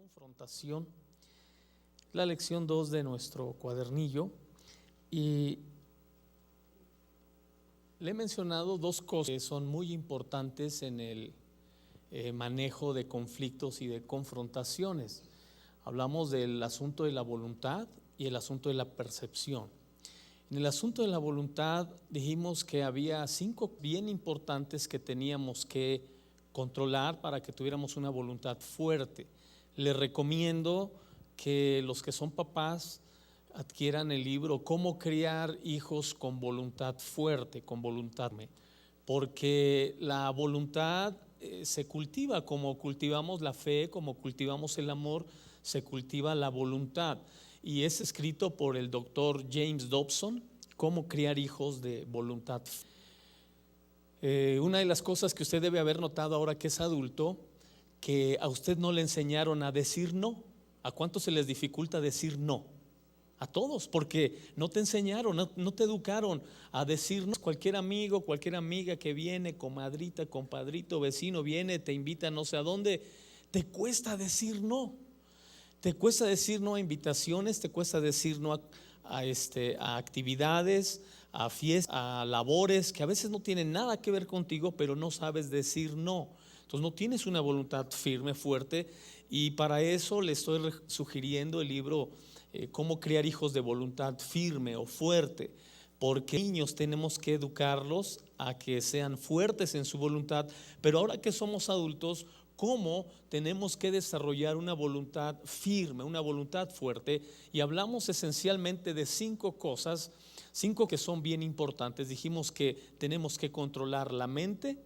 confrontación, la lección 2 de nuestro cuadernillo, y le he mencionado dos cosas que son muy importantes en el manejo de conflictos y de confrontaciones. Hablamos del asunto de la voluntad y el asunto de la percepción. En el asunto de la voluntad dijimos que había 5 bien importantes que teníamos que controlar para que tuviéramos una voluntad fuerte. Les recomiendo que los que son papás adquieran el libro Cómo criar hijos con voluntad fuerte, con voluntad, porque la voluntad se cultiva como cultivamos la fe, como cultivamos el amor, se cultiva la voluntad. Y es escrito por el doctor James Dobson, Cómo criar hijos de voluntad. Una de las cosas que usted debe haber notado ahora que es adulto, que a usted no le enseñaron a decir no. ¿A cuántos se les dificulta decir no? A todos, porque no te enseñaron, no te educaron a decir no. Cualquier amigo, cualquier amiga que viene, comadrita, compadrito, vecino, viene, te invita no sé a dónde, te cuesta decir no. Te cuesta decir no a invitaciones, te cuesta decir no a actividades, a fiestas, a labores que a veces no tienen nada que ver contigo, pero no sabes decir no. Entonces no tienes una voluntad firme, fuerte, y para eso le estoy sugiriendo el libro Cómo criar hijos de voluntad firme o fuerte, porque niños tenemos que educarlos a que sean fuertes en su voluntad, pero ahora que somos adultos, cómo tenemos que desarrollar una voluntad firme, una voluntad fuerte. Y hablamos esencialmente de 5 cosas, 5 que son bien importantes. Dijimos que tenemos que controlar la mente,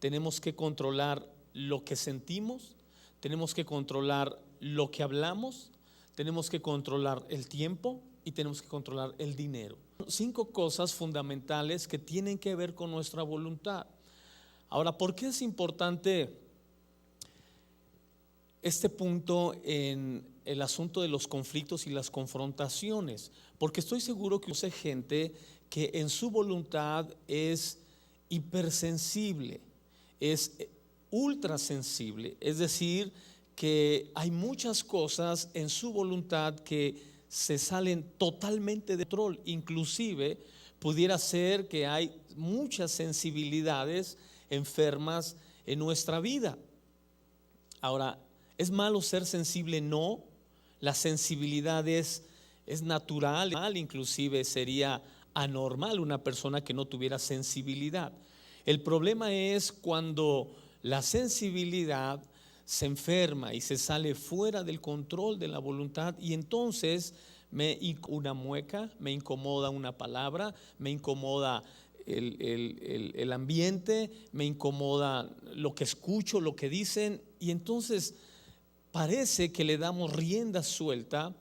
tenemos que controlar lo que sentimos, tenemos que controlar lo que hablamos, tenemos que controlar el tiempo y tenemos que controlar el dinero. 5 cosas fundamentales que tienen que ver con nuestra voluntad. Ahora, ¿por qué es importante este punto en el asunto de los conflictos y las confrontaciones? Porque estoy seguro que hay gente que en su voluntad es hipersensible, es ultrasensible, es decir, que hay muchas cosas en su voluntad que se salen totalmente de control. Inclusive pudiera ser que hay muchas sensibilidades enfermas en nuestra vida. Ahora, ¿es malo ser sensible? No, la sensibilidad es natural, inclusive sería anormal una persona que no tuviera sensibilidad. El problema es cuando la sensibilidad se enferma y se sale fuera del control de la voluntad, y entonces me una mueca, me incomoda una palabra, me incomoda el ambiente, me incomoda lo que escucho, lo que dicen, y entonces parece que le damos rienda suelta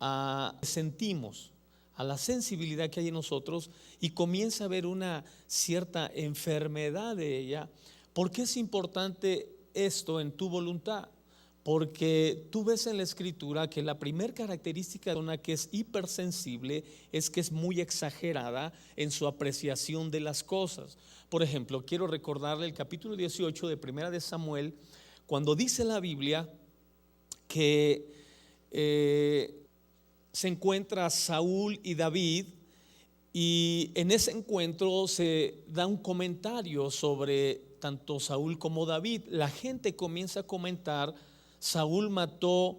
a sentimos, a la sensibilidad que hay en nosotros, y comienza a haber una cierta enfermedad de ella. ¿Por qué es importante esto en tu voluntad? Porque tú ves en la escritura que la primera característica de una que es hipersensible es que es muy exagerada en su apreciación de las cosas. Por ejemplo, quiero recordarle el capítulo 18 de Primera de Samuel, cuando dice la Biblia que se encuentra Saúl y David, y en ese encuentro se da un comentario sobre tanto Saúl como David. La gente comienza a comentar: Saúl mató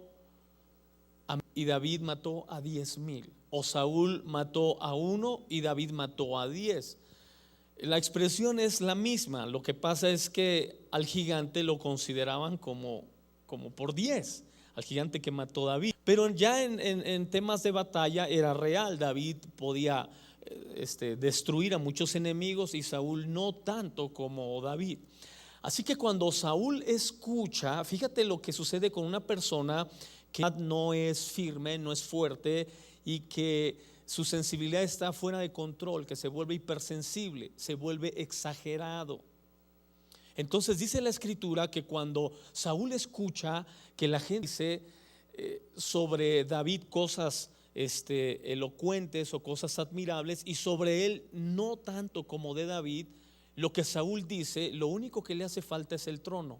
y David mató a 10,000, o Saúl mató a 1 y David mató a 10. La expresión es la misma, lo que pasa es que al gigante lo consideraban como por 10, al gigante que mató David. Pero ya en temas de batalla era real. David podía destruir a muchos enemigos y Saúl no tanto como David. Así que cuando Saúl escucha, fíjate lo que sucede con una persona que no es firme, no es fuerte, y que su sensibilidad está fuera de control, que se vuelve hipersensible, se vuelve exagerado. Entonces dice la escritura que cuando Saúl escucha que la gente dice sobre David cosas elocuentes o cosas admirables, y sobre él no tanto como de David, lo que Saúl dice, lo único que le hace falta es el trono.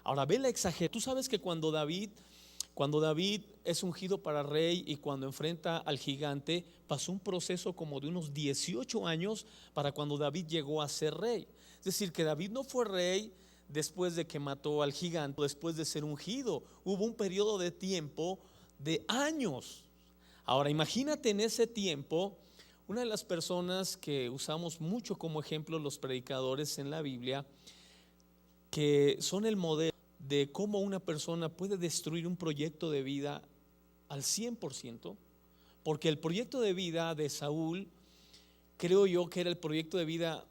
Ahora ve la exageración. Tú sabes que cuando David es ungido para rey y cuando enfrenta al gigante, pasó un proceso como de unos 18 años para cuando David llegó a ser rey. Es decir, que David no fue rey después de que mató al gigante, después de ser ungido. Hubo un periodo de tiempo de años. Ahora imagínate en ese tiempo, una de las personas que usamos mucho como ejemplo los predicadores en la Biblia, que son el modelo de cómo una persona puede destruir un proyecto de vida al 100%, porque el proyecto de vida de Saúl, creo yo que era el proyecto de vida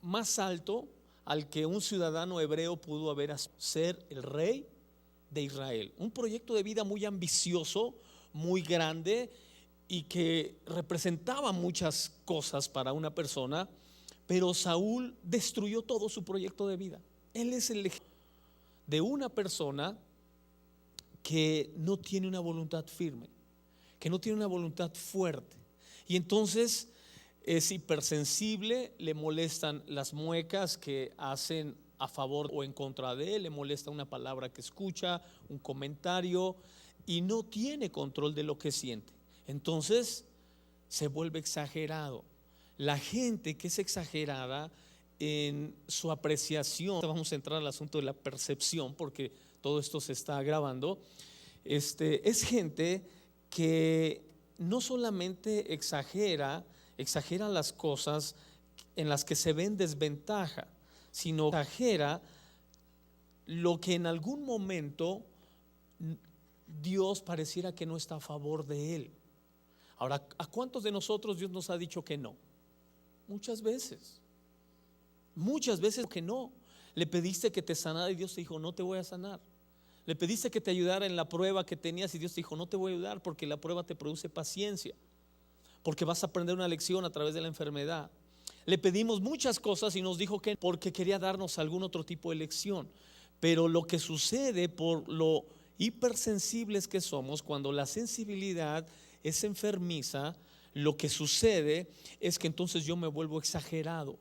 más alto al que un ciudadano hebreo pudo haber ser el rey de Israel. Un proyecto de vida muy ambicioso, muy grande y que representaba muchas cosas para una persona, pero Saúl destruyó todo su proyecto de vida. Él es el ejemplo de una persona que no tiene una voluntad firme, que no tiene una voluntad fuerte, y entonces es hipersensible, le molestan las muecas que hacen a favor o en contra de él, le molesta una palabra que escucha, un comentario, y no tiene control de lo que siente. Entonces se vuelve exagerado. La gente que es exagerada en su apreciación, vamos a entrar al asunto de la percepción porque todo esto se está grabando, es gente que no solamente exagera las cosas en las que se ve en desventaja, sino exagera lo que en algún momento Dios pareciera que no está a favor de él. Ahora, ¿a cuántos de nosotros Dios nos ha dicho que no? Muchas veces que no. Le pediste que te sanara y Dios te dijo no te voy a sanar. Le pediste que te ayudara en la prueba que tenías y Dios te dijo no te voy a ayudar porque la prueba te produce paciencia, porque vas a aprender una lección a través de la enfermedad. Le pedimos muchas cosas y nos dijo que porque quería darnos algún otro tipo de lección. Pero lo que sucede por lo hipersensibles que somos, cuando la sensibilidad es enfermiza, lo que sucede es que entonces yo me vuelvo exagerado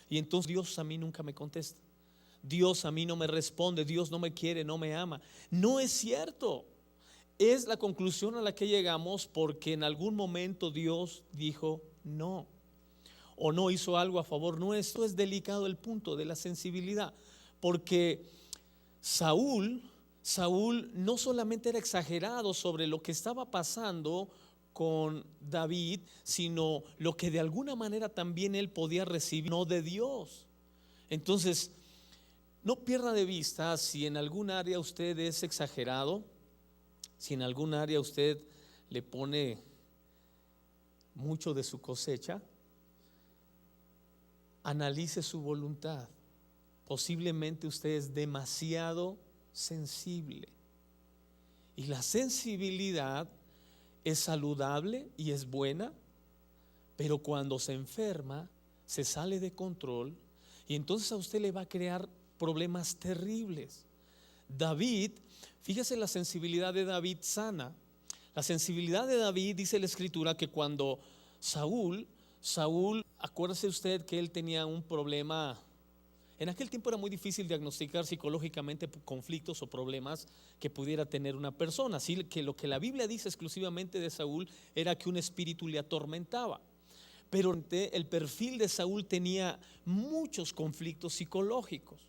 y entonces Dios a mí nunca me contesta, Dios a mí no me responde, Dios no me quiere, no me ama. No es cierto. Es la conclusión a la que llegamos porque en algún momento Dios dijo no, o no hizo algo a favor nuestro. Es delicado el punto de la sensibilidad, porque Saúl no solamente era exagerado sobre lo que estaba pasando con David, sino lo que de alguna manera también él podía recibir no de Dios. Entonces, no pierda de vista si en algún área usted es exagerado, si en algún área usted le pone mucho de su cosecha, analice su voluntad. Posiblemente usted es demasiado sensible. Y la sensibilidad es saludable y es buena, pero cuando se enferma, se sale de control y entonces a usted le va a crear problemas terribles. David, fíjese la sensibilidad de David sana. La sensibilidad de David, dice la escritura, que cuando Saúl, acuérdese usted que él tenía un problema. En aquel tiempo era muy difícil diagnosticar psicológicamente conflictos o problemas que pudiera tener una persona. Así que lo que la Biblia dice exclusivamente de Saúl era que un espíritu le atormentaba. Pero el perfil de Saúl tenía muchos conflictos psicológicos.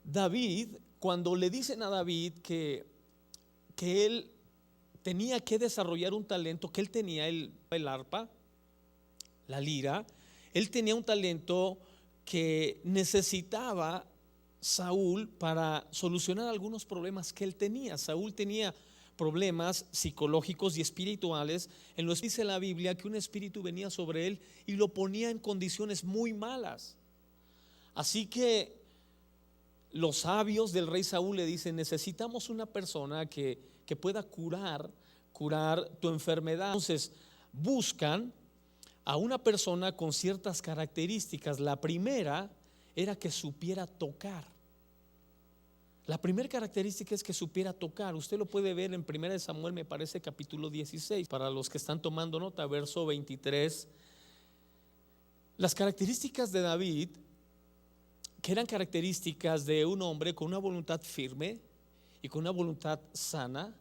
David, cuando le dicen a David que él tenía que desarrollar un talento, que él tenía el arpa, la lira, él tenía un talento que necesitaba Saúl para solucionar algunos problemas que él tenía. Saúl tenía problemas psicológicos y espirituales, en los que dice la Biblia que un espíritu venía sobre él y lo ponía en condiciones muy malas. Así que los sabios del rey Saúl le dicen: necesitamos una persona que pueda curar tu enfermedad. Entonces buscan a una persona con ciertas características. La primera era que supiera tocar. La primera característica es que supiera tocar. Usted lo puede ver en 1 Samuel, me parece, capítulo 16. Para los que están tomando nota, verso 23. Las características de David que eran características de un hombre con una voluntad firme y con una voluntad sana.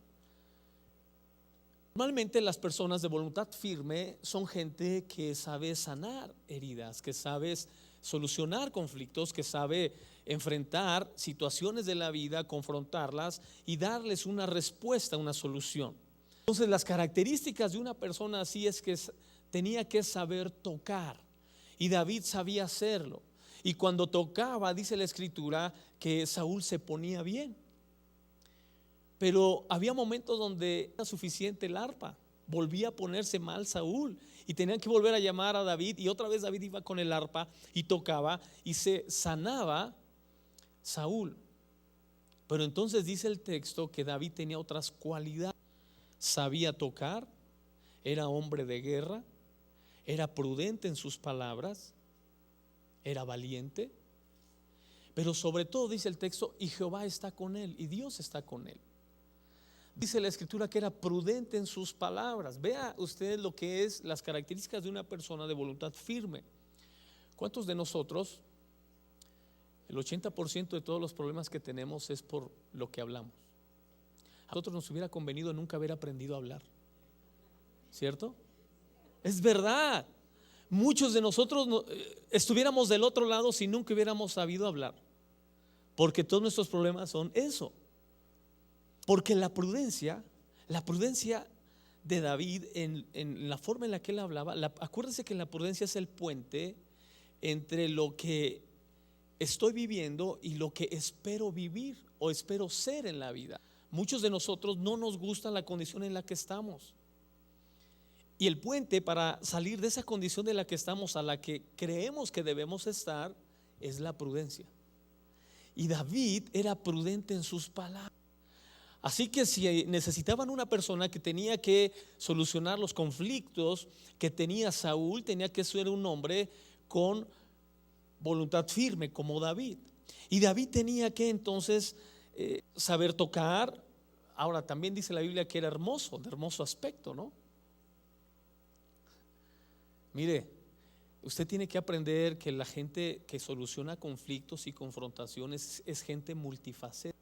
Normalmente las personas de voluntad firme son gente que sabe sanar heridas, que sabe solucionar conflictos, que sabe enfrentar situaciones de la vida, confrontarlas y darles una respuesta, una solución. Entonces las características de una persona así es que tenía que saber tocar, y David sabía hacerlo. Y cuando tocaba, dice la escritura, que Saúl se ponía bien. Pero había momentos donde era suficiente el arpa, volvía a ponerse mal Saúl y tenían que volver a llamar a David, y otra vez David iba con el arpa y tocaba y se sanaba Saúl. Pero entonces dice el texto que David tenía otras cualidades: sabía tocar, era hombre de guerra, era prudente en sus palabras, era valiente, pero sobre todo dice el texto, y Jehová está con él, y Dios está con él. Dice la escritura que era prudente en sus palabras. Vea usted lo que es las características de una persona de voluntad firme. ¿Cuántos de nosotros, el 80% de todos los problemas que tenemos es por lo que hablamos? A nosotros nos hubiera convenido nunca haber aprendido a hablar, ¿cierto? Es verdad. Muchos de nosotros estuviéramos del otro lado si nunca hubiéramos sabido hablar, porque todos nuestros problemas son eso. Porque la prudencia de David en la forma en la que él hablaba, acuérdense que la prudencia es el puente entre lo que estoy viviendo y lo que espero vivir o espero ser en la vida. Muchos de nosotros no nos gusta la condición en la que estamos, y el puente para salir de esa condición de la que estamos a la que creemos que debemos estar es la prudencia. Y David era prudente en sus palabras. Así que si necesitaban una persona que tenía que solucionar los conflictos que tenía Saúl, tenía que ser un hombre con voluntad firme como David. Y David tenía que entonces saber tocar. Ahora también dice la Biblia que era hermoso, de hermoso aspecto, ¿no? Mire, usted tiene que aprender que la gente que soluciona conflictos y confrontaciones es gente multifacética.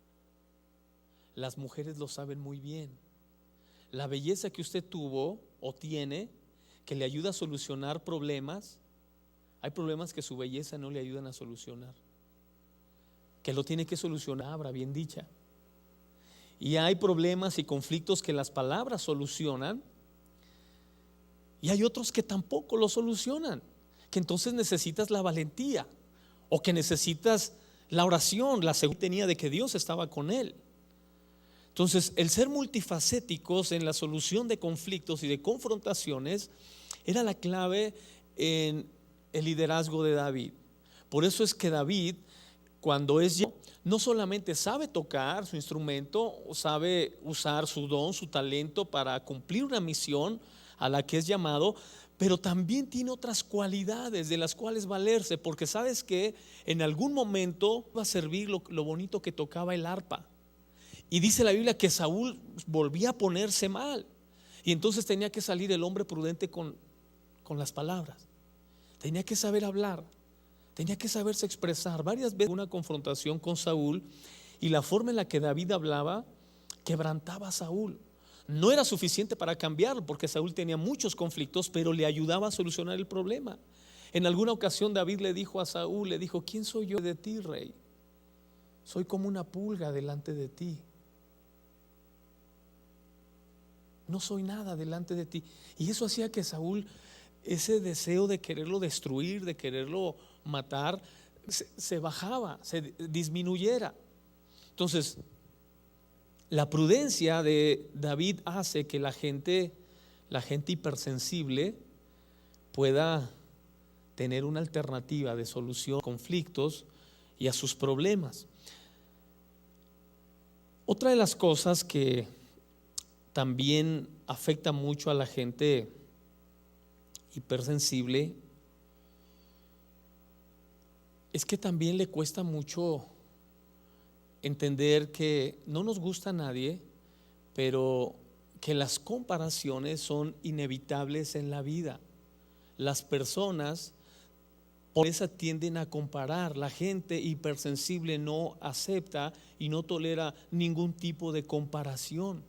Las mujeres lo saben muy bien. La belleza que usted tuvo o tiene, que le ayuda a solucionar problemas, hay problemas que su belleza no le ayudan a solucionar, que lo tiene que solucionar, habrá bien dicha. Y hay problemas y conflictos que las palabras solucionan, y hay otros que tampoco lo solucionan, que entonces necesitas la valentía, o que necesitas la oración, la seguridad que tenía de que Dios estaba con él. Entonces, el ser multifacéticos en la solución de conflictos y de confrontaciones era la clave en el liderazgo de David. Por eso es que David, cuando no solamente sabe tocar su instrumento, sabe usar su don, su talento para cumplir una misión a la que es llamado, pero también tiene otras cualidades de las cuales valerse, porque sabes que en algún momento va a servir lo bonito que tocaba el arpa. Y dice la Biblia que Saúl volvía a ponerse mal, y entonces tenía que salir el hombre prudente con las palabras. Tenía que saber hablar, tenía que saberse expresar. Varias veces una confrontación con Saúl, y la forma en la que David hablaba quebrantaba a Saúl. No era suficiente para cambiarlo, porque Saúl tenía muchos conflictos, pero le ayudaba a solucionar el problema. En alguna ocasión David le dijo a Saúl, le dijo: ¿quién soy yo de ti, rey? Soy como una pulga delante de ti. No soy nada delante de ti. Y eso hacía que Saúl, ese deseo de quererlo destruir, de quererlo matar, se bajaba, se disminuyera. Entonces, la prudencia de David hace que la gente hipersensible pueda tener una alternativa de solución a conflictos y a sus problemas. Otra de las cosas que también afecta mucho a la gente hipersensible es que también le cuesta mucho entender que no nos gusta a nadie, pero que las comparaciones son inevitables en la vida. Las personas Por eso tienden a comparar. La gente hipersensible no acepta y no tolera ningún tipo de comparación.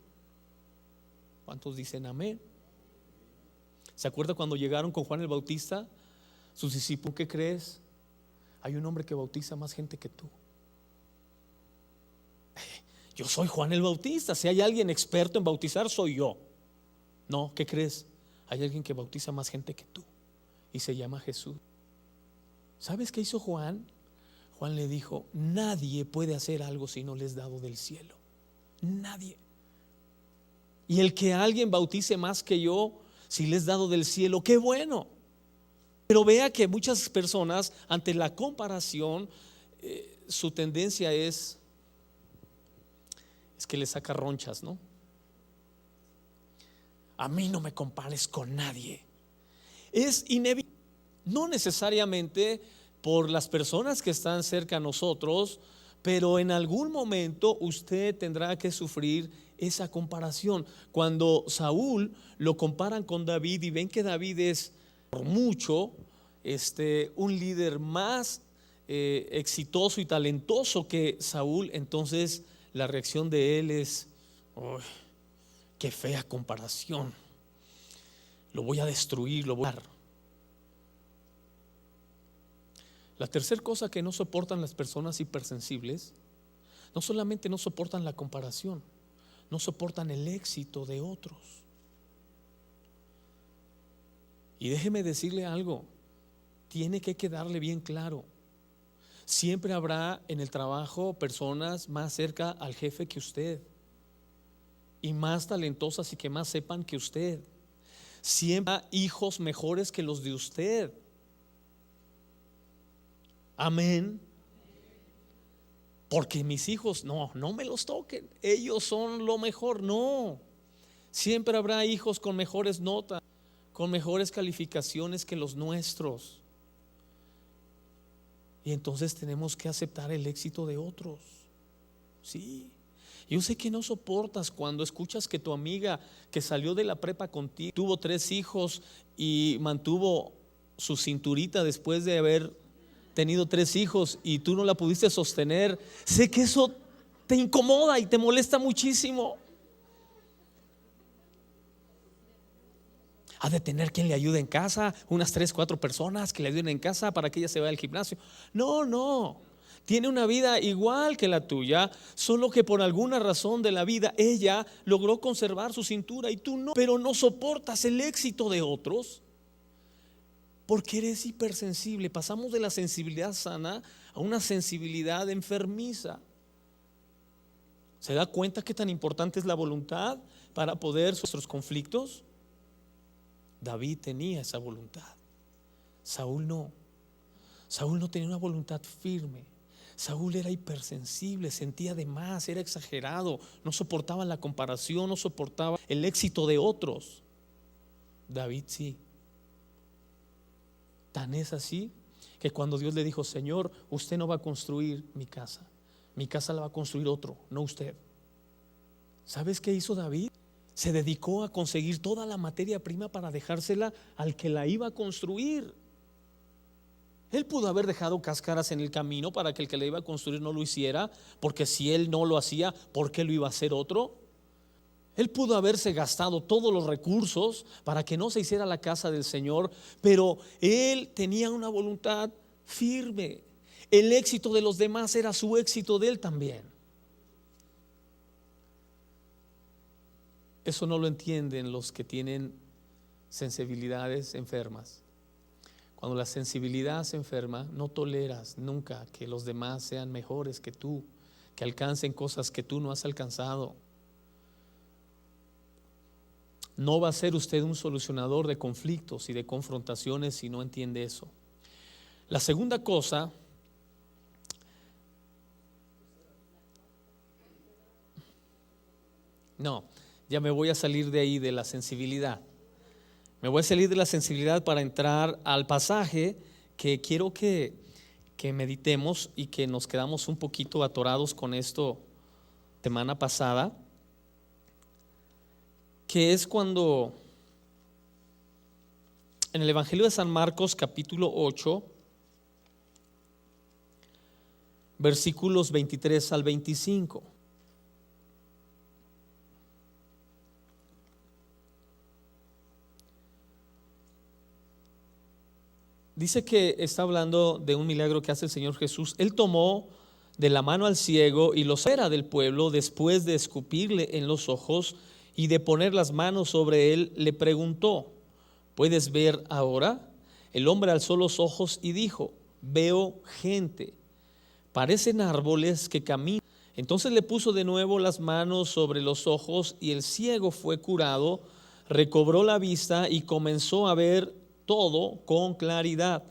¿Cuántos dicen amén? ¿Se acuerda cuando llegaron con Juan el Bautista? Sus discípulos, ¿qué crees? Hay un hombre que bautiza más gente que tú. Yo soy Juan el Bautista. Si hay alguien experto en bautizar, soy yo. No, ¿qué crees? Hay alguien que bautiza más gente que tú y se llama Jesús. ¿Sabes qué hizo Juan? Juan le dijo: nadie puede hacer algo si no le es dado del cielo. Nadie. Y el que alguien bautice más que yo, si le es dado del cielo, qué bueno. Pero vea que muchas personas, ante la comparación, su tendencia es que le saca ronchas, ¿no? A mí no me compares con nadie. Es inevitable. No necesariamente por las personas que están cerca a nosotros, pero en algún momento usted tendrá que sufrir esa comparación. Cuando Saúl lo comparan con David y ven que David es por mucho un líder más exitoso y talentoso que Saúl, entonces la reacción de él es: oh, qué fea comparación, lo voy a destruir, lo voy a dar. La tercera cosa que no soportan las personas hipersensibles, no solamente no soportan la comparación, no soportan el éxito de otros. Y déjeme decirle algo, tiene que quedarle bien claro: siempre habrá en el trabajo personas más cerca al jefe que usted, y más talentosas y que más sepan que usted. Siempre habrá hijos mejores que los de usted. Amén. Porque mis hijos, no me los toquen, ellos son lo mejor. No, siempre habrá hijos con mejores notas, con mejores calificaciones que los nuestros. Y entonces tenemos que aceptar el éxito de otros. Sí. Yo sé que no soportas cuando escuchas que tu amiga que salió de la prepa contigo tuvo 3 hijos y mantuvo su cinturita después de haber tenido 3 hijos y tú no la pudiste sostener. Sé que eso te incomoda y te molesta muchísimo. Ha de tener quien le ayude en casa, unas 3, 4 personas que le ayuden en casa para que ella se vaya al gimnasio. No, tiene una vida igual que la tuya, solo que por alguna razón de la vida ella logró conservar su cintura y tú no. Pero no soportas el éxito de otros porque eres hipersensible. Pasamos de la sensibilidad sana a una sensibilidad enfermiza. ¿Se da cuenta qué tan importante es la voluntad para poder nuestros conflictos? David tenía esa voluntad. Saúl no. Saúl no tenía una voluntad firme. Saúl era hipersensible, sentía de más, era exagerado, no soportaba la comparación, no soportaba el éxito de otros. David sí. Tan es así que cuando Dios le dijo: Señor, usted no va a construir mi casa la va a construir otro, no usted. ¿Sabes qué hizo David? Se dedicó a conseguir toda la materia prima para dejársela al que la iba a construir. Él pudo haber dejado cáscaras en el camino para que el que la iba a construir no lo hiciera, porque si él no lo hacía, ¿por qué lo iba a hacer otro? Él pudo haberse gastado todos los recursos para que no se hiciera la casa del Señor, pero él tenía una voluntad firme. El éxito de los demás era su éxito de él también. Eso no lo entienden los que tienen sensibilidades enfermas. Cuando la sensibilidad se enferma, no toleras nunca que los demás sean mejores que tú, que alcancen cosas que tú no has alcanzado. No va a ser usted un solucionador de conflictos y de confrontaciones si no entiende eso. La segunda cosa, ya me voy a salir de ahí, de la sensibilidad. Me voy a salir de la sensibilidad para entrar al pasaje que quiero que meditemos y que nos quedamos un poquito atorados con esto semana pasada, que es cuando en el Evangelio de San Marcos capítulo 8 versículos 23 al 25. Dice que está hablando de un milagro que hace el Señor Jesús. Él tomó de la mano al ciego y lo sacara del pueblo, después de escupirle en los ojos y de poner las manos sobre él, le preguntó: ¿puedes ver ahora? El hombre alzó los ojos y dijo: veo gente, parecen árboles que caminan. Entonces le puso de nuevo las manos sobre los ojos y el ciego fue curado, recobró la vista y comenzó a ver todo con claridad.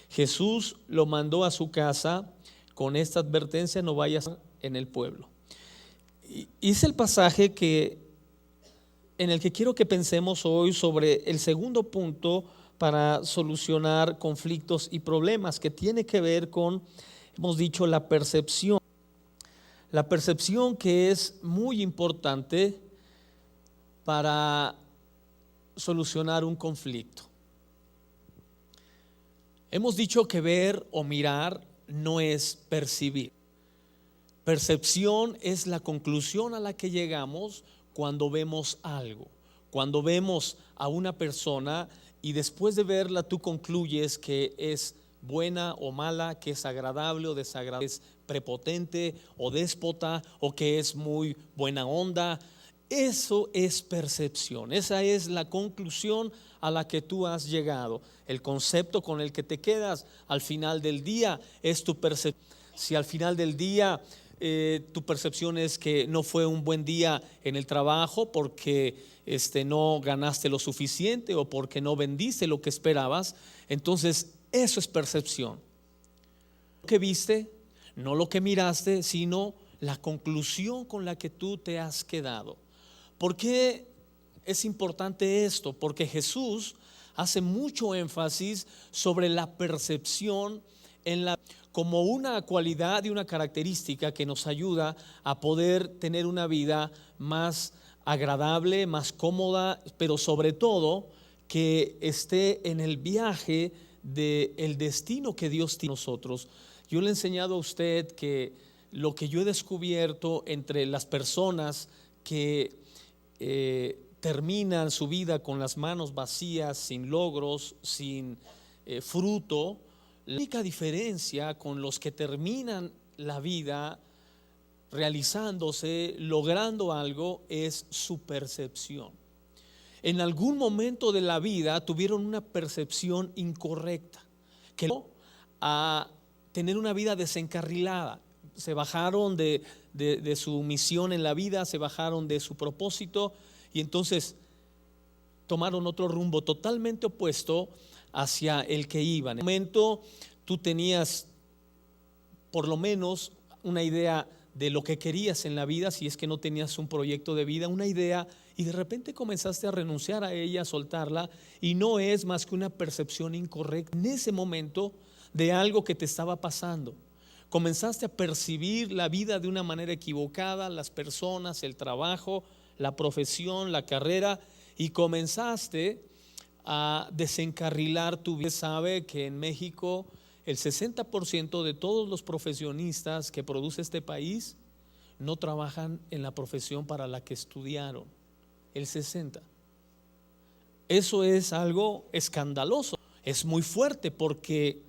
Jesús lo mandó a su casa con esta advertencia: no vayas en el pueblo. Y es el pasaje en el que quiero que pensemos hoy sobre el segundo punto para solucionar conflictos y problemas, que tiene que ver con, hemos dicho, la percepción. La percepción, que es muy importante para solucionar un conflicto. Hemos dicho que ver o mirar no es percibir. Percepción es la conclusión a la que llegamos cuando vemos algo. Cuando vemos a una persona y después de verla tú concluyes que es buena o mala, que es agradable o desagradable, es prepotente o déspota, o que es muy buena onda. Eso es percepción. Esa es la conclusión a la que tú has llegado. El concepto con el que te quedas al final del día es tu percepción. Si al final del día tu percepción es que no fue un buen día en el trabajo porque no ganaste lo suficiente o porque no vendiste lo que esperabas, entonces eso es percepción. Lo que viste, no lo que miraste, sino la conclusión con la que tú te has quedado. ¿Por qué es importante esto? Porque Jesús hace mucho énfasis sobre la percepción como una cualidad y una característica que nos ayuda a poder tener una vida más agradable, más cómoda, pero sobre todo que esté en el viaje del destino que Dios tiene para nosotros. Yo le he enseñado a usted que lo que yo he descubierto entre las personas que terminan su vida con las manos vacías, sin logros, sin fruto, la única diferencia con los que terminan la vida realizándose, logrando algo, es su percepción. En algún momento de la vida tuvieron una percepción incorrecta que llevó a tener una vida desencarrilada. Se bajaron de su misión en la vida, se bajaron de su propósito y entonces tomaron otro rumbo totalmente opuesto hacia el que iban. En ese momento tú tenías por lo menos una idea de lo que querías en la vida, si es que no tenías un proyecto de vida, una idea, y de repente comenzaste a renunciar a ella, a soltarla, y no es más que una percepción incorrecta en ese momento de algo que te estaba pasando. Comenzaste a percibir la vida de una manera equivocada, las personas, el trabajo, la profesión, la carrera, y comenzaste a desencarrilar tu vida. Sabe que en México el 60% de todos los profesionistas que produce este país no trabajan en la profesión para la que estudiaron. El 60%. Eso es algo escandaloso, es muy fuerte, porque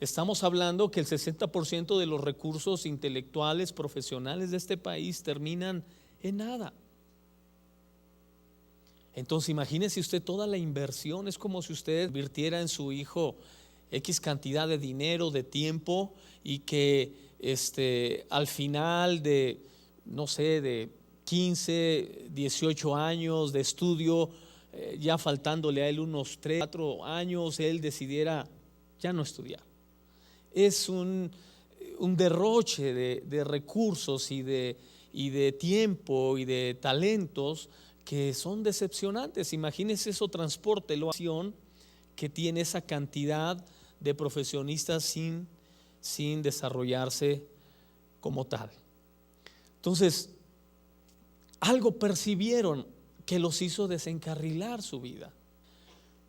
estamos hablando que el 60% de los recursos intelectuales, profesionales de este país terminan en nada. Entonces imagínese usted toda la inversión. Es como si usted invirtiera en su hijo X cantidad de dinero, de tiempo, y que al final de, no sé, de 15, 18 años de estudio, ya faltándole a él unos 3, 4 años, él decidiera ya no estudiar. Es un derroche de recursos y de tiempo y de talentos que son decepcionantes. Imagínense eso, transporte la acción que tiene esa cantidad de profesionistas sin desarrollarse como tal. Entonces, algo percibieron que los hizo desencarrilar su vida.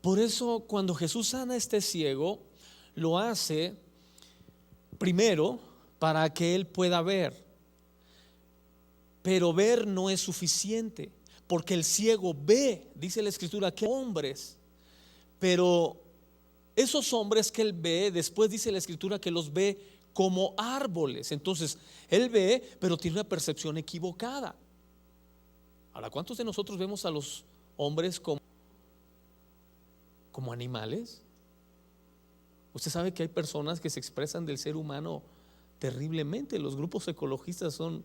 Por eso cuando Jesús sana a este ciego, lo hace primero para que él pueda ver. Pero ver no es suficiente, porque el ciego ve, dice la escritura, que hombres, pero esos hombres que él ve, después dice la escritura que los ve como árboles. Entonces, él ve, pero tiene una percepción equivocada. Ahora, ¿cuántos de nosotros vemos a los hombres como animales? Usted sabe que hay personas que se expresan del ser humano terriblemente. Los grupos ecologistas son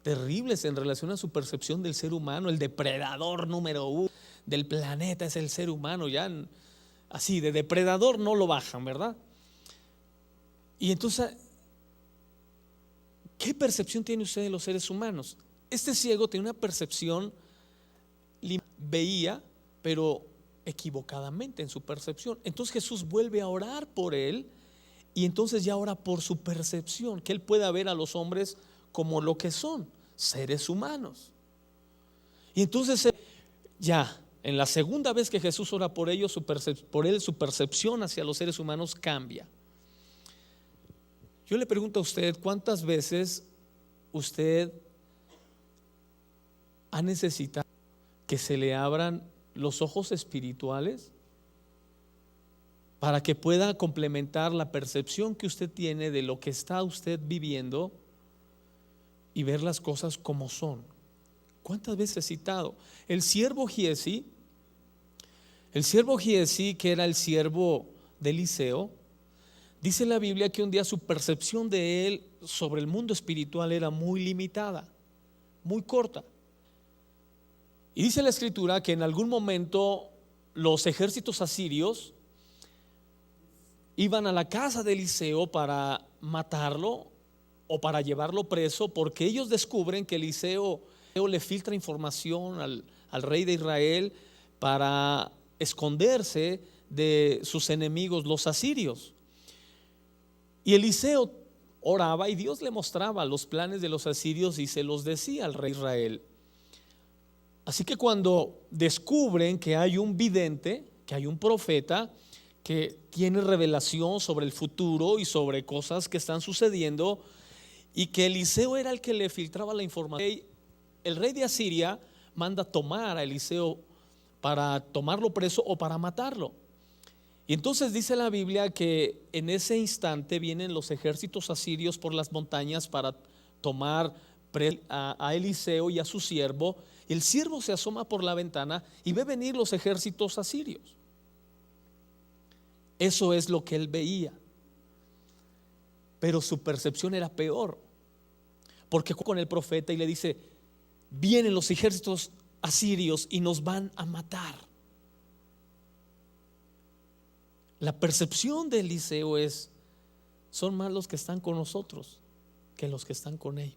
terribles en relación a su percepción del ser humano. El depredador número uno del planeta es el ser humano. Ya así, de depredador no lo bajan, ¿verdad? Y entonces, ¿qué percepción tiene usted de los seres humanos? Este ciego tiene una percepción, veía, pero equivocadamente en su percepción. Entonces Jesús vuelve a orar por él, y entonces ya ora por su percepción, que él pueda ver a los hombres como lo que son, seres humanos. Y entonces ya en la segunda vez que Jesús ora por ellos, su percepción hacia los seres humanos cambia. Yo le pregunto a usted, ¿cuántas veces usted ha necesitado que se le abran los ojos espirituales para que pueda complementar la percepción que usted tiene de lo que está usted viviendo y ver las cosas como son? ¿Cuántas veces he citado? El siervo Giezi, que era el siervo de Eliseo, dice la Biblia que un día su percepción de él sobre el mundo espiritual era muy limitada, muy corta. Y dice la escritura que en algún momento los ejércitos asirios iban a la casa de Eliseo para matarlo o para llevarlo preso, porque ellos descubren que Eliseo le filtra información al rey de Israel para esconderse de sus enemigos, los asirios. Y Eliseo oraba y Dios le mostraba los planes de los asirios y se los decía al rey de Israel. Así que cuando descubren que hay un vidente, que hay un profeta que tiene revelación sobre el futuro y sobre cosas que están sucediendo, y que Eliseo era el que le filtraba la información, el rey de Asiria manda tomar a Eliseo para tomarlo preso o para matarlo. Y entonces dice la Biblia que en ese instante vienen los ejércitos asirios por las montañas para tomar a Eliseo y a su siervo. El siervo se asoma por la ventana y ve venir los ejércitos asirios. Eso es lo que él veía. Pero su percepción era peor, porque con el profeta y le dice: vienen los ejércitos asirios y nos van a matar. La percepción de Eliseo es: son más los que están con nosotros que los que están con ellos.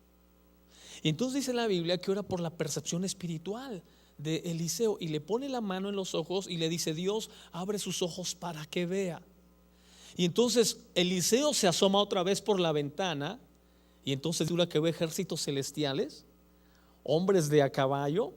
Y entonces dice la Biblia que ora por la percepción espiritual de Eliseo y le pone la mano en los ojos y le dice: Dios, abre sus ojos para que vea. Y entonces Eliseo se asoma otra vez por la ventana, y entonces dura que ve ejércitos celestiales, hombres de a caballo.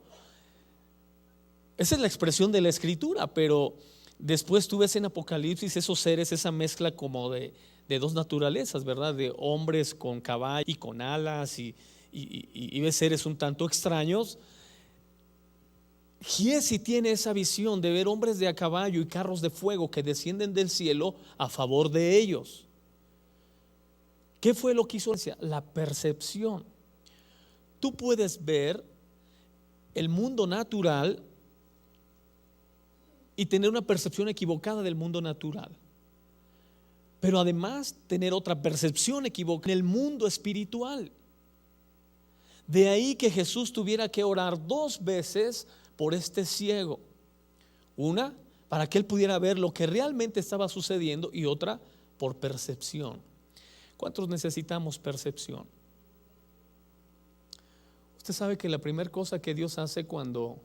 Esa es la expresión de la escritura, pero después tú ves en Apocalipsis esos seres, esa mezcla como de dos naturalezas, ¿verdad? De hombres con caballo y con alas, y ves seres un tanto extraños. Giezi tiene esa visión de ver hombres de a caballo y carros de fuego que descienden del cielo a favor de ellos. ¿Qué fue lo que hizo? La percepción. Tú puedes ver el mundo natural y tener una percepción equivocada del mundo natural, pero además tener otra percepción equivocada en el mundo espiritual. De ahí que Jesús tuviera que orar 2 veces por este ciego. Una, para que él pudiera ver lo que realmente estaba sucediendo, y otra, por percepción. ¿Cuántos necesitamos percepción? Usted sabe que la primera cosa que Dios hace cuando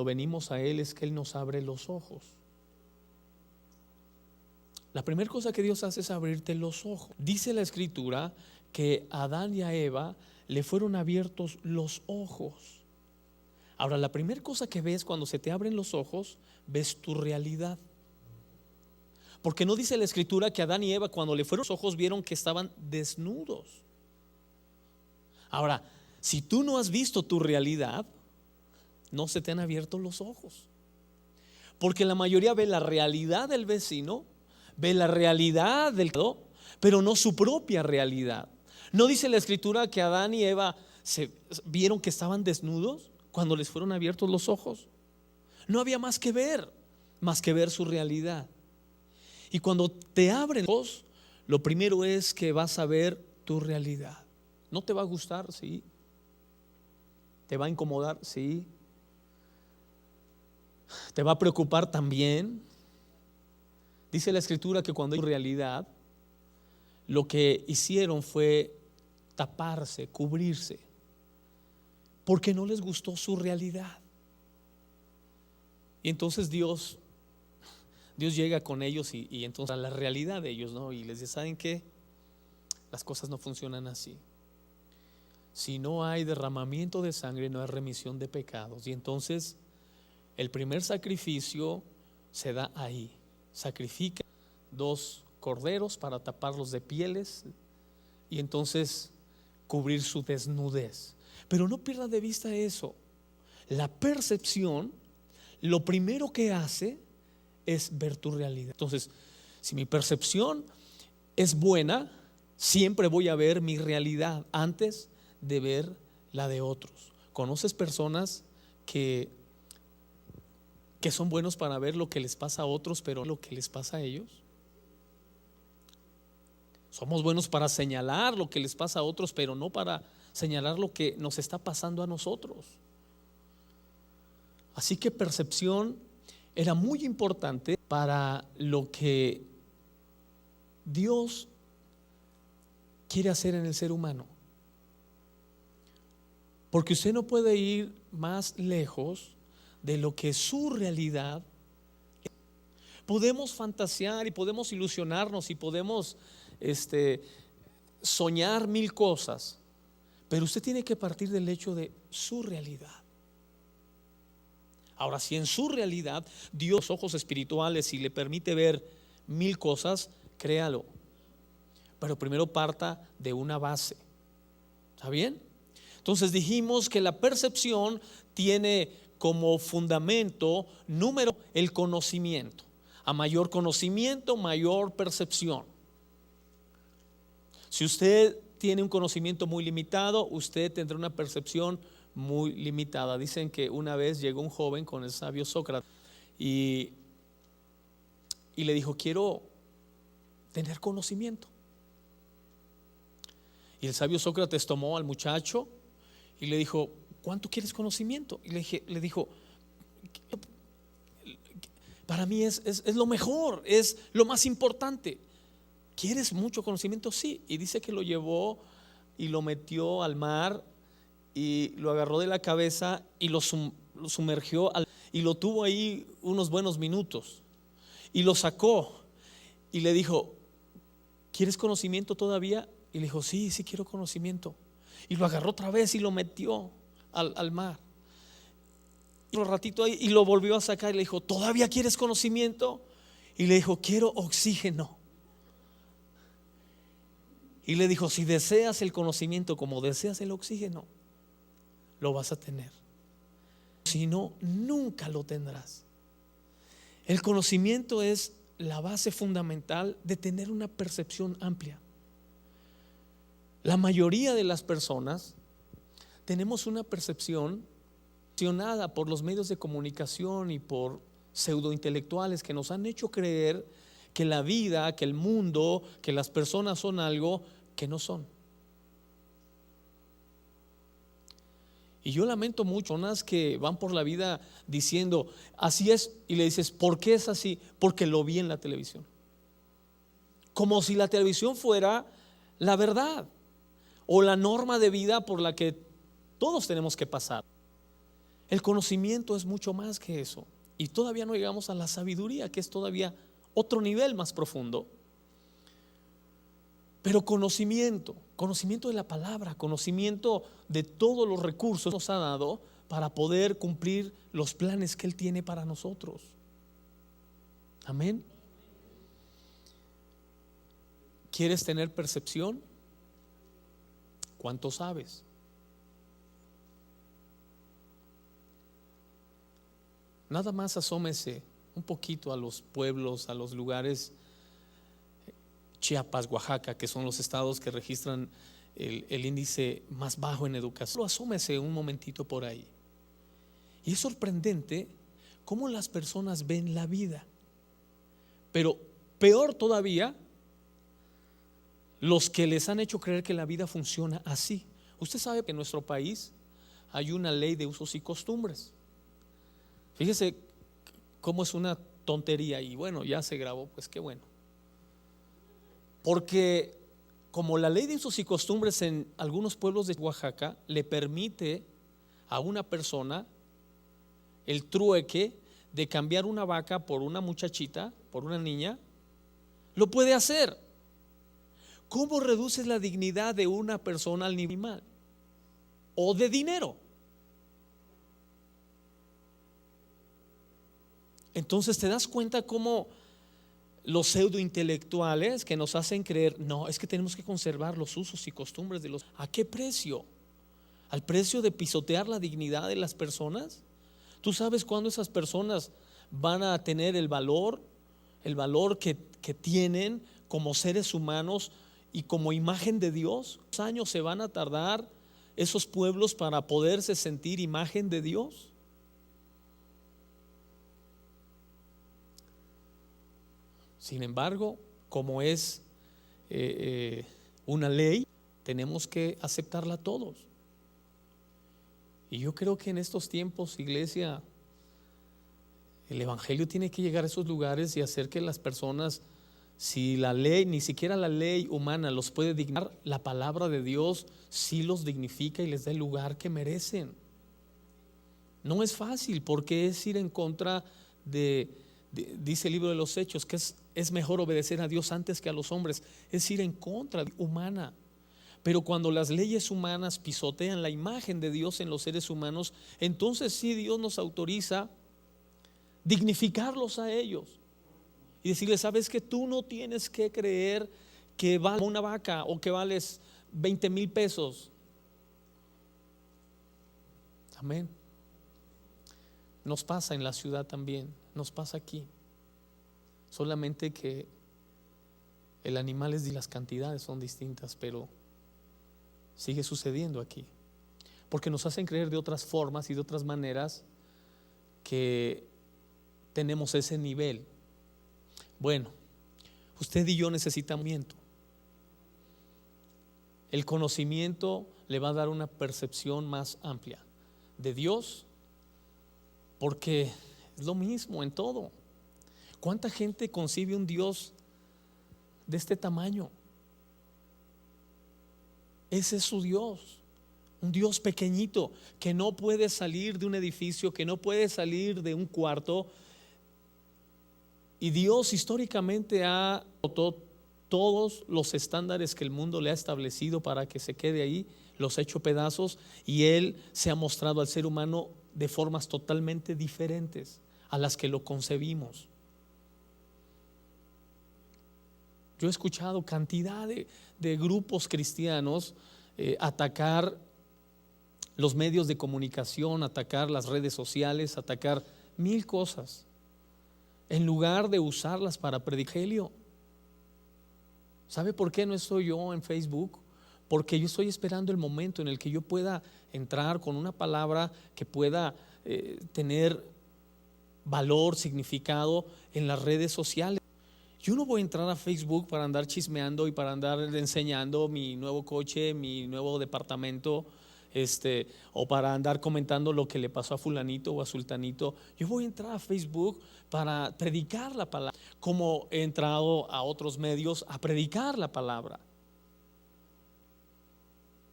venimos a Él es que Él nos abre los ojos. La primera cosa que Dios hace es abrirte los ojos. Dice la escritura que a Adán y a Eva le fueron abiertos los ojos. Ahora, la primera cosa que ves cuando se te abren los ojos, ves tu realidad. Porque no dice la escritura que Adán y Eva, cuando le fueron los ojos, vieron que estaban desnudos. Ahora, si tú no has visto tu realidad, no se te han abierto los ojos. Porque la mayoría ve la realidad del vecino, ve la realidad del otro, pero no su propia realidad. ¿No dice la escritura que Adán y Eva se vieron que estaban desnudos cuando les fueron abiertos los ojos? No había más que ver su realidad. Y cuando te abren los ojos, lo primero es que vas a ver tu realidad. ¿No te va a gustar? Sí. ¿Te va a incomodar? Sí. ¿Te va a preocupar también? Dice la escritura que cuando hay realidad, lo que hicieron fue taparse, cubrirse, porque no les gustó su realidad. Y entonces Dios llega con ellos y entonces a la realidad de ellos, ¿no? Y les dice: ¿saben qué? Las cosas no funcionan así. Si no hay derramamiento de sangre, no hay remisión de pecados. Y entonces el primer sacrificio se da ahí. Sacrifica 2 corderos para taparlos de pieles y entonces cubrir su desnudez. Pero no pierda de vista eso. La percepción, lo primero que hace es ver tu realidad. Entonces, si mi percepción es buena, siempre voy a ver mi realidad antes de ver la de otros. ¿Conoces personas que son buenos para ver lo que les pasa a otros, pero lo que les pasa a ellos? Somos buenos para señalar lo que les pasa a otros, pero no para señalar lo que nos está pasando a nosotros. Así que percepción era muy importante para lo que Dios quiere hacer en el ser humano. Porque usted no puede ir más lejos de lo que su realidad es. Podemos fantasear y podemos ilusionarnos y podemos soñar 1000 cosas, pero usted tiene que partir del hecho de su realidad. Ahora, si en su realidad Dios ojos espirituales y le permite ver 1000 cosas, créalo, pero primero parta de una base. ¿Está bien? Entonces dijimos que la percepción tiene como fundamento número el conocimiento. A mayor conocimiento, mayor percepción. Si usted tiene un conocimiento muy limitado, usted tendrá una percepción muy limitada. Dicen que una vez llegó un joven con el sabio Sócrates y le dijo: quiero tener conocimiento. Y el sabio Sócrates tomó al muchacho y le dijo: ¿cuánto quieres conocimiento? Y le dijo: para mí es lo mejor, es lo más importante. ¿Quieres mucho conocimiento? Sí. Y dice que lo llevó y lo metió al mar y lo agarró de la cabeza y lo sumergió y lo tuvo ahí unos buenos minutos y lo sacó y le dijo: ¿quieres conocimiento todavía? Y le dijo: sí, sí quiero conocimiento. Y lo agarró otra vez y lo metió al mar. Un ratito ahí y lo volvió a sacar y le dijo: ¿todavía quieres conocimiento? Y le dijo: quiero oxígeno. Y le dijo: si deseas el conocimiento como deseas el oxígeno, lo vas a tener. Si no, nunca lo tendrás. El conocimiento es la base fundamental de tener una percepción amplia. La mayoría de las personas tenemos una percepción accionada por los medios de comunicación y por pseudointelectuales que nos han hecho creer que la vida, que el mundo, que las personas son algo que no son. Y yo lamento mucho personas que van por la vida diciendo: así es, y le dices: ¿por qué es así? Porque lo vi en la televisión. Como si la televisión fuera la verdad o la norma de vida por la que todos tenemos que pasar. El conocimiento es mucho más que eso. Y todavía no llegamos a la sabiduría, que es todavía otro nivel más profundo. Pero conocimiento de la palabra, conocimiento de todos los recursos que nos ha dado para poder cumplir los planes que Él tiene para nosotros. Amén. ¿Quieres tener percepción? ¿Cuánto sabes? Nada más asómese un poquito a los pueblos, a los lugares, Chiapas, Oaxaca, que son los estados que registran el índice más bajo en educación. Solo asómese un momentito por ahí. Y es sorprendente cómo las personas ven la vida. Pero peor todavía, los que les han hecho creer que la vida funciona así. Usted sabe que en nuestro país hay una ley de usos y costumbres. Fíjese cómo es una tontería, y bueno, ya se grabó, pues qué bueno. Porque como la ley de usos y costumbres en algunos pueblos de Oaxaca le permite a una persona el trueque de cambiar una vaca por una muchachita, por una niña, lo puede hacer. ¿Cómo reduces la dignidad de una persona al animal? O de dinero. Entonces te das cuenta cómo los pseudointelectuales que nos hacen creer, no, es que tenemos que conservar los usos y costumbres de los. ¿A qué precio? ¿Al precio de pisotear la dignidad de las personas? ¿Tú sabes cuándo esas personas van a tener el valor que tienen como seres humanos y como imagen de Dios? ¿Cuántos años se van a tardar esos pueblos para poderse sentir imagen de Dios? Sin embargo, como es una ley, tenemos que aceptarla todos. Y yo creo que en estos tiempos, iglesia, el evangelio tiene que llegar a esos lugares y hacer que las personas, si la ley, ni siquiera la ley humana los puede dignar, la palabra de Dios sí los dignifica y les da el lugar que merecen. No es fácil, porque es ir en contra dice el libro de los Hechos, que es mejor obedecer a Dios antes que a los hombres. Es ir en contra humana. Pero cuando las leyes humanas pisotean la imagen de Dios en los seres humanos, entonces sí Dios nos autoriza dignificarlos a ellos y decirles, sabes que tú no tienes que creer que vales una vaca o que vales 20,000 pesos. Amén. Nos pasa en la ciudad también, nos pasa aquí. Solamente que el animal es, las cantidades son distintas, pero sigue sucediendo aquí. Porque nos hacen creer de otras formas y de otras maneras que tenemos ese nivel. Bueno, usted y yo necesitamos conocimiento. El conocimiento le va a dar una percepción más amplia de Dios, porque es lo mismo en todo. ¿Cuánta gente concibe un Dios de este tamaño? Ese es su Dios, un Dios pequeñito que no puede salir de un edificio, que no puede salir de un cuarto. Y Dios históricamente ha roto todos los estándares que el mundo le ha establecido para que se quede ahí, los ha hecho pedazos, y Él se ha mostrado al ser humano de formas totalmente diferentes a las que lo concebimos. Yo he escuchado cantidad de grupos cristianos atacar los medios de comunicación, atacar las redes sociales, atacar mil cosas, en lugar de usarlas para predicar el evangelio. ¿Sabe por qué no estoy yo en Facebook? Porque yo estoy esperando el momento en el que yo pueda entrar con una palabra que pueda tener valor, significado en las redes sociales. Yo no voy a entrar a Facebook para andar chismeando y para andar enseñando mi nuevo coche, mi nuevo departamento, o para andar comentando lo que le pasó a fulanito o a sultanito. Yo voy a entrar a Facebook para predicar la palabra, como he entrado a otros medios a predicar la palabra.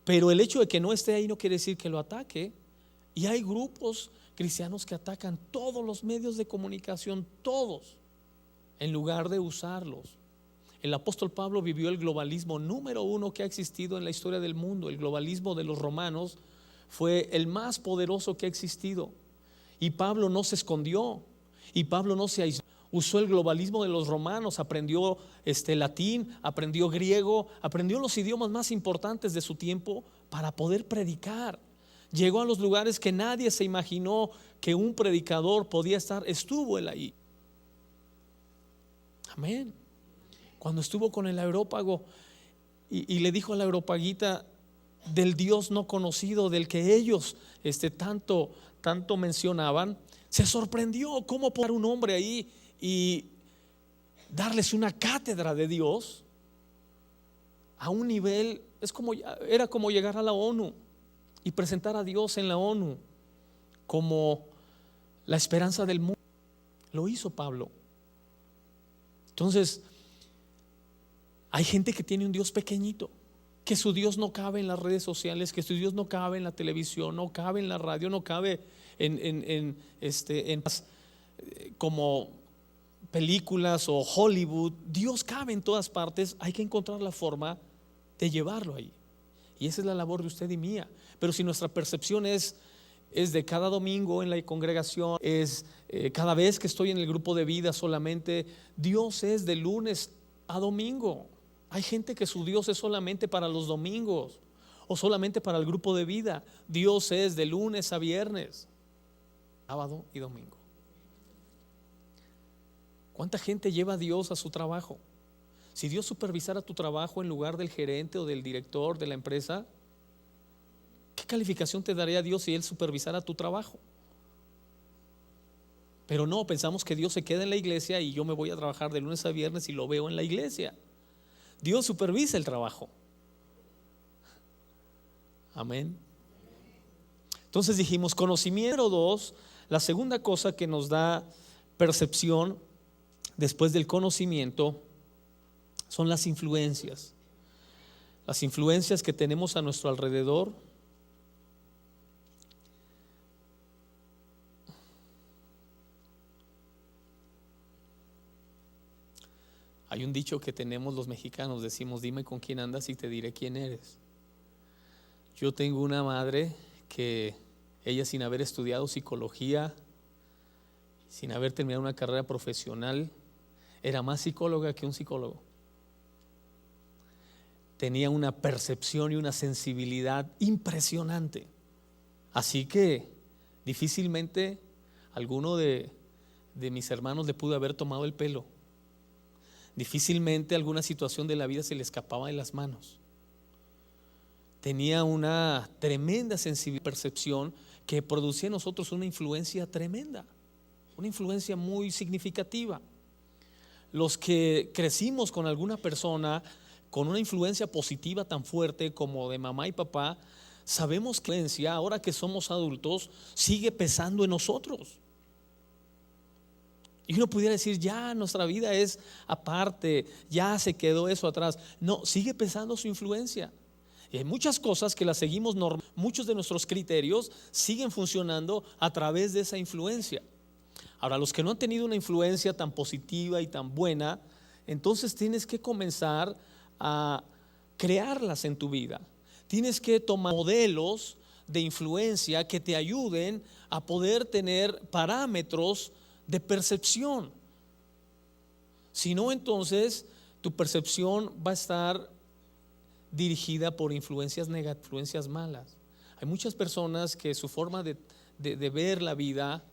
Pero el hecho de que no esté ahí no quiere decir que lo ataque. Y hay grupos cristianos que atacan todos los medios de comunicación, todos, en lugar de usarlos. El apóstol Pablo vivió el globalismo número uno que ha existido en la historia del mundo. El globalismo de los romanos fue el más poderoso que ha existido. Y Pablo no se escondió, y Pablo no se aisló. Usó el globalismo de los romanos, aprendió latín, aprendió griego, aprendió los idiomas más importantes de su tiempo para poder predicar. Llegó a los lugares que nadie se imaginó que un predicador podía estar. Estuvo él ahí. Amén. Cuando estuvo con el areópago y le dijo a la areopagita del Dios no conocido, del que ellos tanto mencionaban, se sorprendió cómo poner un hombre ahí y darles una cátedra de Dios a un nivel. Era como llegar a la ONU y presentar a Dios en la ONU como la esperanza del mundo. Lo hizo Pablo. Entonces, hay gente que tiene un Dios pequeñito, que su Dios no cabe en las redes sociales, que su Dios no cabe en la televisión, no cabe en la radio, no cabe en como películas o Hollywood. Dios cabe en todas partes. Hay que encontrar la forma de llevarlo ahí, y esa es la labor de usted y mía. Pero si nuestra percepción es de cada domingo en la congregación, es cada vez que estoy en el grupo de vida solamente, Dios es de lunes a domingo. Hay gente que su Dios es solamente para los domingos o solamente para el grupo de vida. Dios es de lunes a viernes, sábado y domingo. ¿Cuánta gente lleva a Dios a su trabajo? Si Dios supervisara tu trabajo en lugar del gerente o del director de la empresa, ¿qué calificación te daría Dios si Él supervisara tu trabajo? Pero no, pensamos que Dios se queda en la iglesia y yo me voy a trabajar de lunes a viernes y lo veo en la iglesia. Dios supervisa el trabajo. Amén. Entonces dijimos conocimiento. Número 2, la segunda cosa que nos da percepción después del conocimiento son las influencias. Las influencias que tenemos a nuestro alrededor. Hay un dicho que tenemos los mexicanos, decimos: dime con quién andas y te diré quién eres. Yo tengo una madre que ella, sin haber estudiado psicología, sin haber terminado una carrera profesional, era más psicóloga que un psicólogo. Tenía una percepción y una sensibilidad impresionante. Así que difícilmente alguno de mis hermanos le pudo haber tomado el pelo. Difícilmente alguna situación de la vida se le escapaba de las manos. Tenía una tremenda sensibilidad, percepción que producía en nosotros una influencia tremenda, una influencia muy significativa. Los que crecimos con alguna persona con una influencia positiva tan fuerte como de mamá y papá, sabemos que la influencia, ahora que somos adultos, sigue pesando en nosotros. Y uno pudiera decir: ya nuestra vida es aparte, ya se quedó eso atrás. No, sigue pesando su influencia. Y hay muchas cosas que las seguimos normal. Muchos de nuestros criterios siguen funcionando a través de esa influencia. Ahora, los que no han tenido una influencia tan positiva y tan buena, entonces tienes que comenzar a crearlas en tu vida. Tienes que tomar modelos de influencia que te ayuden a poder tener parámetros de percepción. Si no, entonces tu percepción va a estar dirigida por influencias negativas, influencias malas. Hay muchas personas que su forma de ver la vida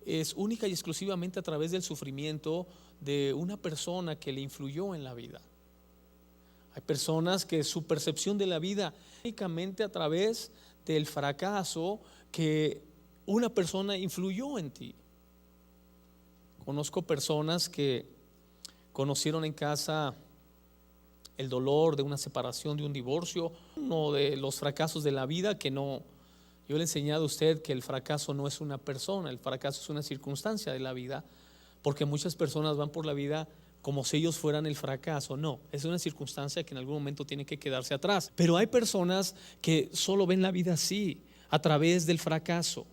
es única y exclusivamente a través del sufrimiento de una persona que le influyó en la vida. Hay personas que su percepción de la vida únicamente a través del fracaso que una persona influyó en ti. Conozco personas que conocieron en casa el dolor de una separación, de un divorcio, uno de los fracasos de la vida que no. Yo le he enseñado a usted que el fracaso no es una persona, el fracaso es una circunstancia de la vida, porque muchas personas van por la vida como si ellos fueran el fracaso. No, es una circunstancia que en algún momento tiene que quedarse atrás. Pero hay personas que solo ven la vida así, a través del fracaso.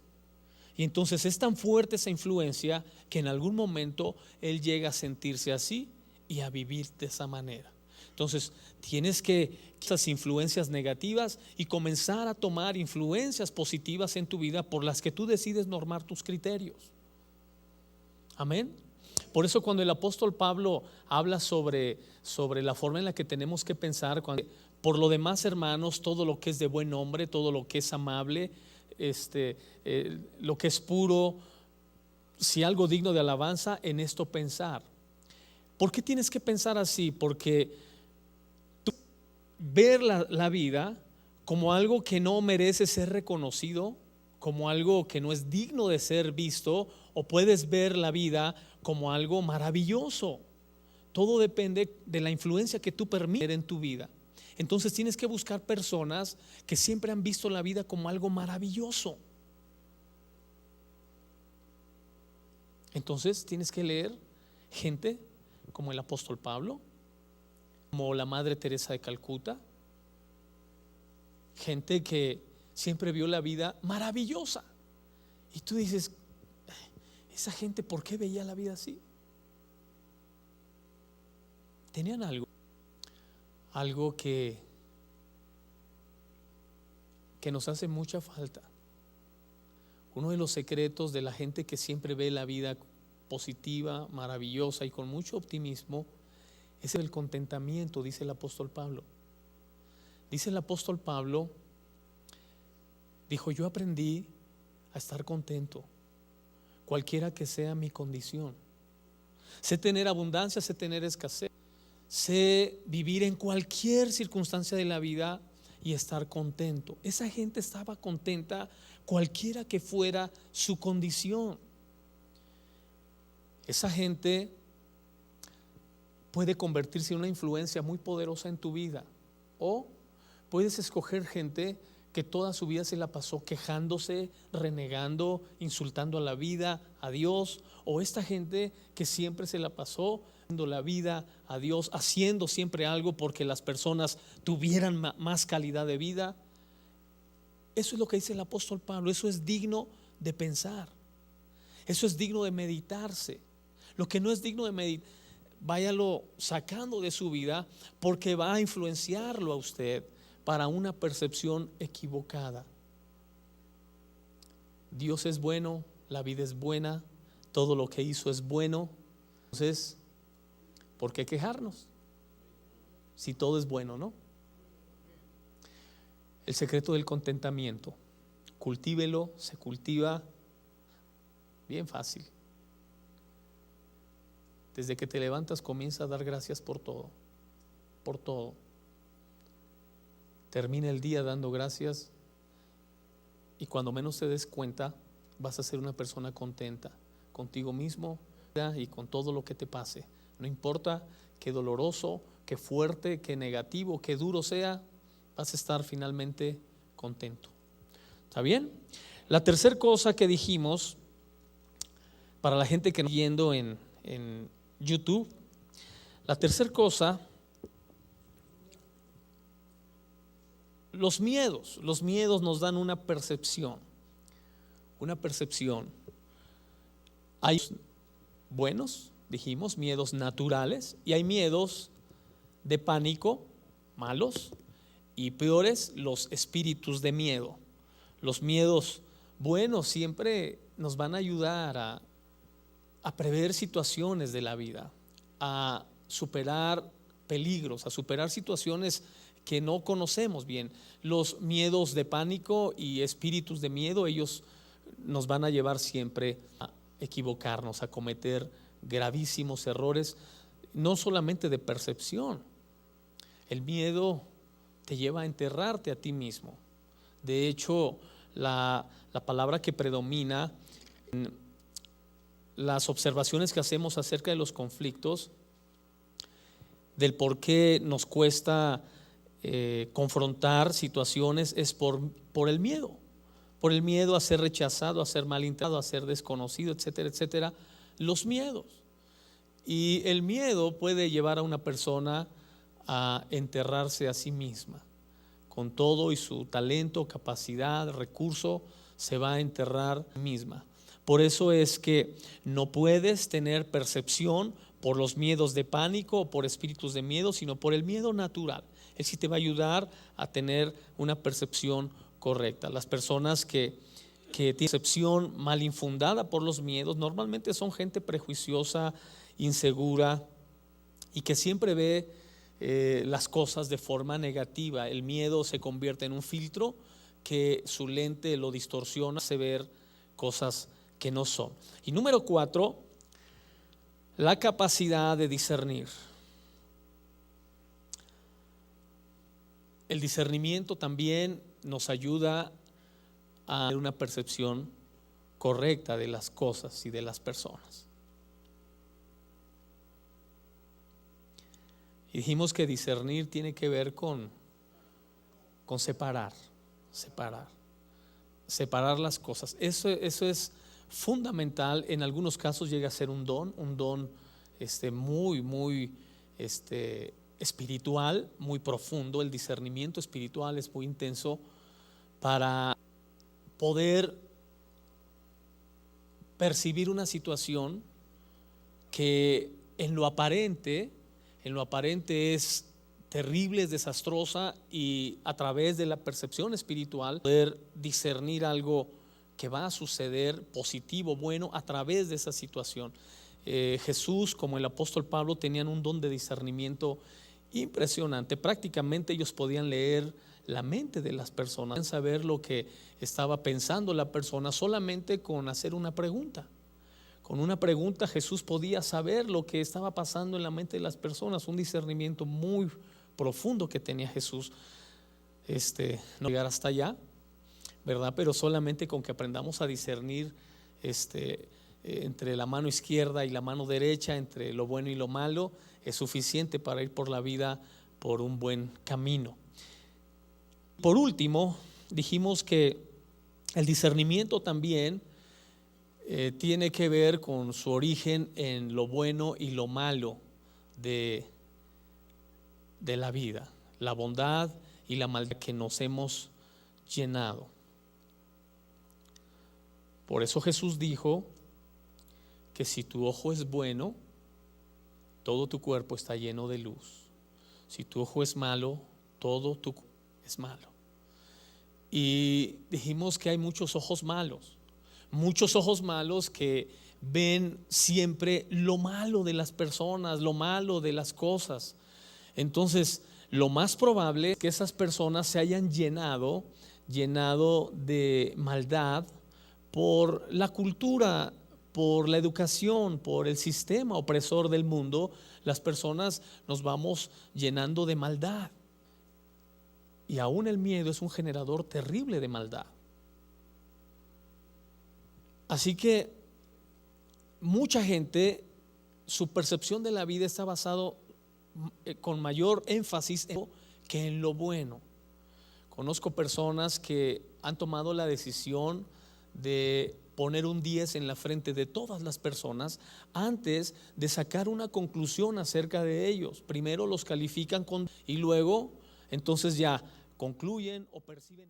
Y entonces es tan fuerte esa influencia que en algún momento él llega a sentirse así y a vivir de esa manera. Entonces tienes que esas influencias negativas y comenzar a tomar influencias positivas en tu vida por las que tú decides normar tus criterios. Amén. Por eso cuando el apóstol Pablo habla sobre la forma en la que tenemos que pensar, por lo demás, hermanos, todo lo que es de buen nombre, todo lo que es amable, lo que es puro, si algo digno de alabanza, en esto pensar. ¿Por qué tienes que pensar así? Porque tú ver la vida como algo que no merece ser reconocido, como algo que no es digno de ser visto, o puedes ver la vida como algo maravilloso. Todo depende de la influencia que tú permites en tu vida. Entonces tienes que buscar personas que siempre han visto la vida como algo maravilloso. Entonces tienes que leer gente como el apóstol Pablo, como la Madre Teresa de Calcuta, gente que siempre vio la vida maravillosa. Y tú dices, esa gente, ¿por qué veía la vida así? Tenían algo que nos hace mucha falta. Uno de los secretos de la gente que siempre ve la vida positiva, maravillosa y con mucho optimismo es el contentamiento, dice el apóstol Pablo. Dice el apóstol Pablo, dijo: yo aprendí a estar contento, cualquiera que sea mi condición. Sé tener abundancia, sé tener escasez, sé vivir en cualquier circunstancia de la vida y estar contento. Esa gente estaba contenta cualquiera que fuera su condición. Esa gente puede convertirse en una influencia muy poderosa en tu vida, o puedes escoger gente que toda su vida se la pasó quejándose, renegando, insultando a la vida, a Dios, o esta gente que siempre se la pasó dando la vida a Dios, haciendo siempre algo porque las personas tuvieran más calidad de vida. Eso es lo que dice el apóstol Pablo. Eso es digno de pensar, eso es digno de meditarse. Lo que no es digno de meditar, váyalo sacando de su vida, porque va a influenciarlo a usted para una percepción equivocada. Dios es bueno, la vida es buena, todo lo que hizo es bueno. Entonces, ¿por qué quejarnos si todo es bueno, no? El secreto del contentamiento, cultívelo, se cultiva bien fácil. Desde que te levantas comienza a dar gracias por todo, por todo. Termina el día dando gracias y cuando menos te des cuenta vas a ser una persona contenta contigo mismo y con todo lo que te pase. No importa qué doloroso, qué fuerte, qué negativo, qué duro sea, vas a estar finalmente contento. ¿Está bien? La tercera cosa que dijimos, para la gente que nos está viendo en YouTube, la tercera cosa, los miedos nos dan una percepción. Hay buenos, dijimos, miedos naturales, y hay miedos de pánico, malos, y peores, los espíritus de miedo. Los miedos buenos siempre nos van a ayudar a prever situaciones de la vida, a superar peligros, a superar situaciones que no conocemos bien. Los miedos de pánico y espíritus de miedo, ellos nos van a llevar siempre a equivocarnos, a cometer gravísimos errores, no solamente de percepción. El miedo te lleva a enterrarte a ti mismo. De hecho, la palabra que predomina en las observaciones que hacemos acerca de los conflictos, del por qué nos cuesta confrontar situaciones, es por el miedo. Por el miedo a ser rechazado, a ser malinterpretado, a ser desconocido, etcétera, etcétera. Los miedos. Y el miedo puede llevar a una persona a enterrarse a sí misma. Con todo y su talento, capacidad, recurso, se va a enterrar misma. Por eso es que no puedes tener percepción por los miedos de pánico o por espíritus de miedo, sino por el miedo natural. Él sí te va a ayudar a tener una percepción correcta. Las personas que que tiene percepción mal infundada por los miedos, normalmente son gente prejuiciosa, insegura y que siempre ve las cosas de forma negativa. El miedo se convierte en un filtro que su lente lo distorsiona, hace ver cosas que no son. Y número 4, la capacidad de discernir. El discernimiento también nos ayuda a tener una percepción correcta de las cosas y de las personas. Y dijimos que discernir tiene que ver con separar las cosas. Eso es fundamental. En algunos casos llega a ser un don muy espiritual, muy profundo. El discernimiento espiritual es muy intenso para poder percibir una situación que en lo aparente es terrible, es desastrosa, y a través de la percepción espiritual poder discernir algo que va a suceder, positivo, bueno, a través de esa situación. Jesús, como el apóstol Pablo, tenían un don de discernimiento impresionante. Prácticamente ellos podían leer la mente de las personas, podían saber lo que estaba pensando la persona solamente con hacer una pregunta. Con una pregunta Jesús podía saber lo que estaba pasando en la mente de las personas. Un discernimiento muy profundo que tenía Jesús. No llegar hasta allá, ¿verdad? Pero solamente con que aprendamos a discernir entre la mano izquierda y la mano derecha, entre lo bueno y lo malo, es suficiente para ir por la vida por un buen camino. Por último, dijimos que el discernimiento también tiene que ver con su origen en lo bueno y lo malo de la vida, la bondad y la maldad que nos hemos llenado. Por eso Jesús dijo que si tu ojo es bueno, todo tu cuerpo está lleno de luz. Si tu ojo es malo, todo tu cuerpo es malo. Y dijimos que hay muchos ojos malos que ven siempre lo malo de las personas, lo malo de las cosas. Entonces, lo más probable es que esas personas se hayan llenado de maldad por la cultura, por la educación, por el sistema opresor del mundo. Las personas nos vamos llenando de maldad. Y aún el miedo es un generador terrible de maldad. Así que mucha gente, su percepción de la vida está basado con mayor énfasis que en lo bueno. Conozco personas que han tomado la decisión de poner un 10 en la frente de todas las personas antes de sacar una conclusión acerca de ellos. Primero los califican y luego entonces ya concluyen o perciben